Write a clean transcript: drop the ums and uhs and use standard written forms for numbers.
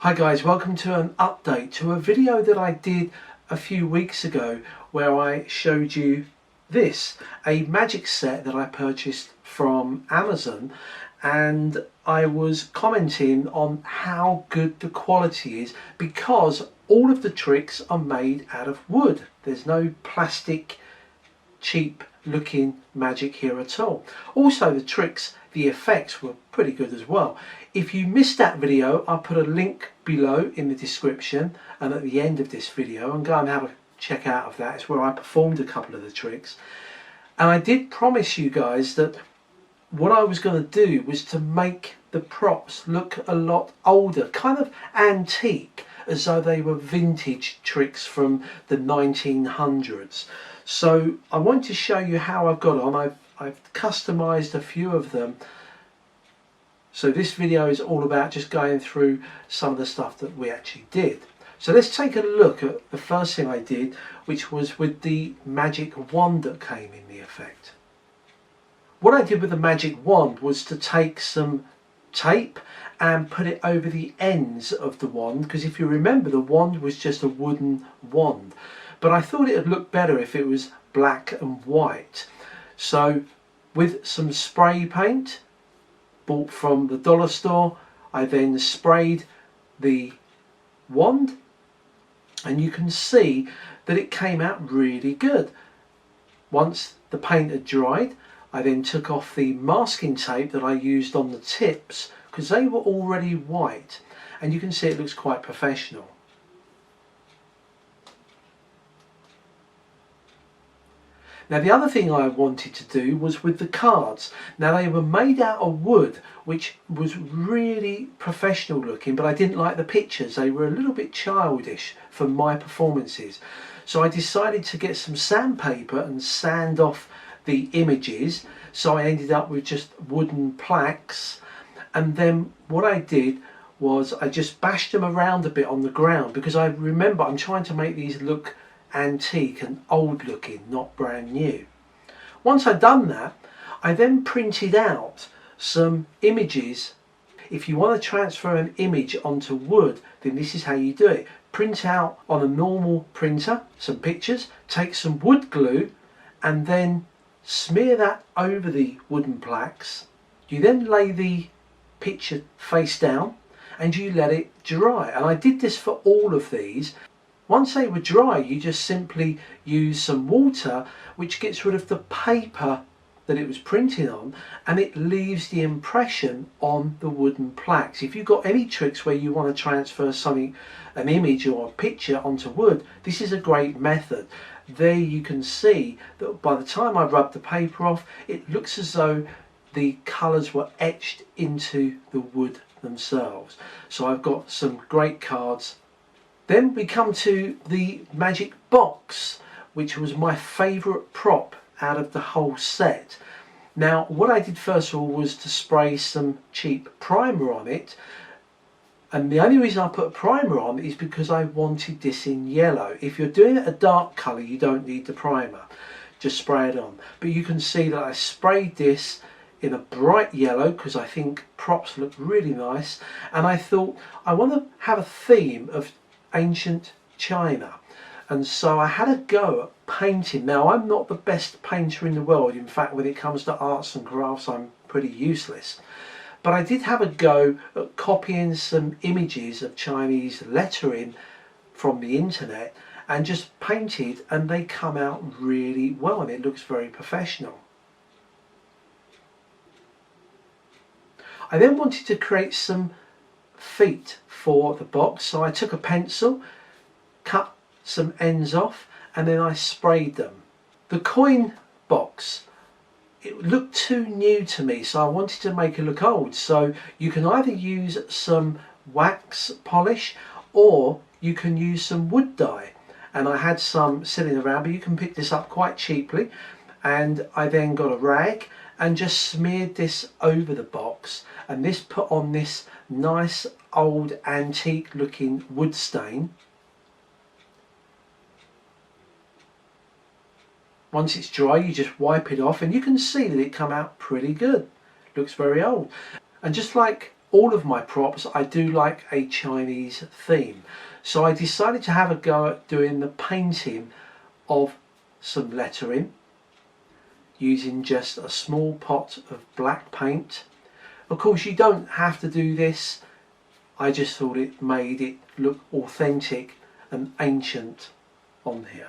Hi guys, welcome to an update to a video that I did a few weeks ago where I showed you this, a magic set that I purchased from Amazon, and I was commenting on how good the quality is because all of the tricks are made out of wood. There's no plastic cheap looking magic here at all. Also the tricks, the effects were pretty good as well. If you missed that video, I'll put a link below in the description and at the end of this video, and go and have a check out of that. It's where I performed a couple of the tricks. And I did promise you guys that what I was going to do was to make the props look a lot older, kind of antique, as though they were vintage tricks from the 1900s. So I want to show you how I've got on. I've customized a few of them. So this video is all about just going through some of the stuff that we actually did. So let's take a look at the first thing I did, which was with the magic wand that came in the effect. What I did with the magic wand was to take some tape and put it over the ends of the wand, because if you remember, the wand was just a wooden wand, but I thought it would look better if it was black and white. So with some spray paint bought from the dollar store, I then sprayed the wand, and you can see that it came out really good. Once the paint had dried, I then took off the masking tape that I used on the tips because they were already white, and you can see it looks quite professional. Now the other thing I wanted to do was with the cards. Now they were made out of wood, which was really professional looking, but I didn't like the pictures. They were a little bit childish for my performances. So I decided to get some sandpaper and sand off the images. So I ended up with just wooden plaques. And then what I did was I just bashed them around a bit on the ground, because I remember I'm trying to make these look antique and old looking, not brand new. Once I'd done that, I then printed out some images. If you want to transfer an image onto wood, then this is how you do it. Print out on a normal printer some pictures, take some wood glue and then smear that over the wooden plaques. You then lay the picture face down and you let it dry, and I did this for all of these. Once they were dry, you just simply use some water, which gets rid of the paper that it was printed on, and it leaves the impression on the wooden plaques. If you've got any tricks where you want to transfer something, an image or a picture onto wood, this is a great method. There you can see that by the time I rub the paper off, it looks as though the colours were etched into the wood themselves. So I've got some great cards. Then we come to the magic box, which was my favourite prop out of the whole set. Now what I did first of all was to spray some cheap primer on it, and the only reason I put a primer on is because I wanted this in yellow. If you're doing it a dark colour, you don't need the primer, just spray it on. But you can see that I sprayed this in a bright yellow because I think props look really nice, and I thought I want to have a theme of ancient China, and so I had a go at painting. Now I'm not the best painter in the world. In fact, when it comes to arts and crafts, I'm pretty useless. But I did have a go at copying some images of Chinese lettering from the internet and just painted, and they come out really well and it looks very professional. I then wanted to create some feet for the box, so I took a pencil, cut some ends off, and then I sprayed them. The coin box, it looked too new to me, so I wanted to make it look old. So you can either use some wax polish or you can use some wood dye, and I had some sitting around, but you can pick this up quite cheaply. And I then got a rag and just smeared this over the box, and this put on this nice old antique looking wood stain. Once it's dry, you just wipe it off and you can see that it come out pretty good. Looks very old. And just like all of my props, I do like a Chinese theme. So I decided to have a go at doing the painting of some lettering using just a small pot of black paint. Of course, you don't have to do this. I just thought it made it look authentic and ancient on here.